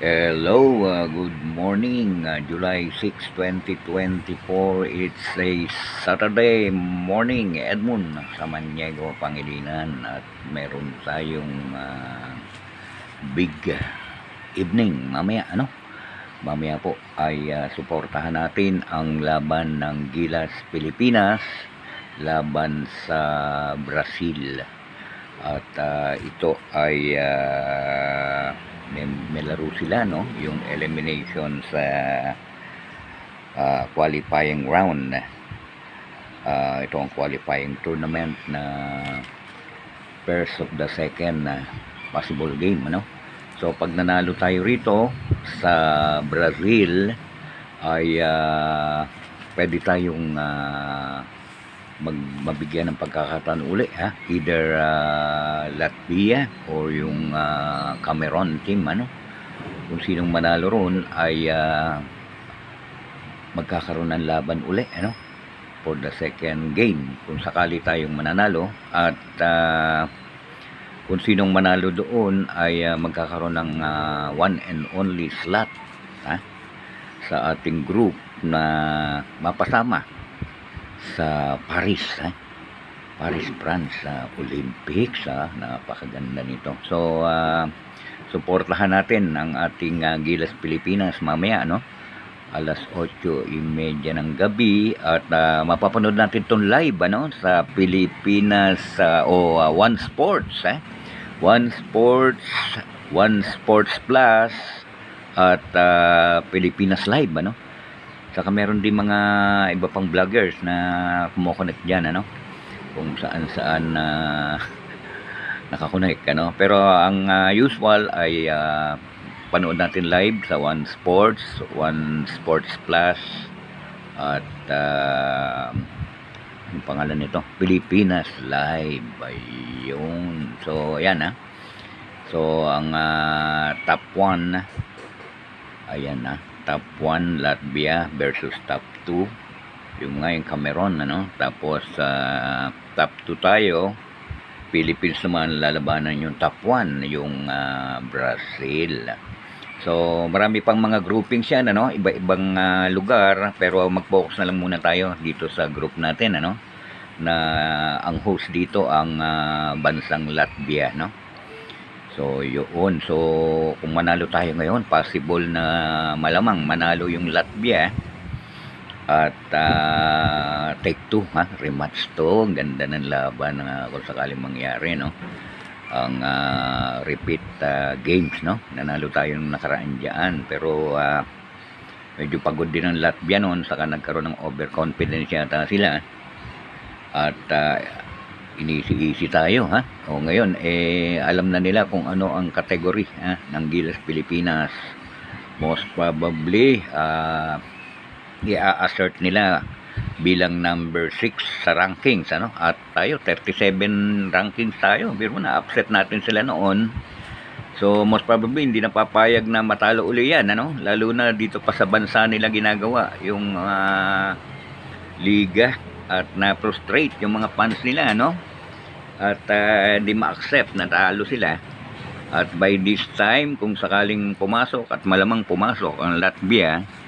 Hello, good morning, July 6, 2024. It's a Saturday morning, Edmund, sa Maniego, Pangilinan. At meron tayong big evening mamaya, Mamaya po ay suportahan natin ang laban ng Gilas Pilipinas laban sa Brazil. At ito ay may laro sila, yung elimination sa qualifying round. Ito ang qualifying tournament na first of the second possible game, So pag nanalo tayo rito sa Brazil ay pwede tayong mabigyan ng pagkakataon uli, either Latvia or yung Cameroon team, kung sinong manalo ron ay magkakaroon ng laban uli, for the second game kung sakali tayong mananalo. At kung sinong manalo doon ay magkakaroon ng one and only slot sa ating group na mapasama sa Paris, Paris, France, Olympics, napakaganda nito. So suportahan natin ang ating Gilas Pilipinas mamaya, alas 8:30 ng gabi. At mapapanood natin itong live, sa Pilipinas One Sports, One Sports Plus at Pilipinas Live, Saka meron din mga iba pang vloggers na kumokonek dyan, kung saan nakakonek, Pero ang usual ay panood natin live sa One Sports Plus at ang pangalan nito, Pilipinas Live. Ayun. So ayan, So ang top 1, ayan, top 1 Latvia versus top 2 yung ngayon Cameroon, tapos top 2 tayo, Philippines naman lalabanan yung top 1 yung Brazil. So marami pang mga groupings yan, iba-ibang lugar, pero mag-focus na lang muna tayo dito sa group natin, na ang host dito ang bansang Latvia, So yun, so kung manalo tayo ngayon, possible na malamang manalo yung Latvia at take 2, rematch to. Ganda ng laban kung sakaling mangyari, ang repeat games, nanalo tayo nung nakaraan dyan, pero medyo pagod din ang Latvia noon, saka nagkaroon ng overconfidence yata sila at inisi-isi tayo, O ngayon alam na nila kung ano ang category ng Gilas Pilipinas. Most probably i-assert nila bilang number 6 sa rankings, At tayo 37 rankings tayo. Pero na-upset natin sila noon. So most probably hindi na papayag na matalo uli yan, Lalo na dito pa sa bansa nila ginagawa yung liga. At na-frustrate yung mga fans nila, At di ma-accept na talo sila. At by this time, kung sakaling pumasok, at malamang pumasok ang Latvia,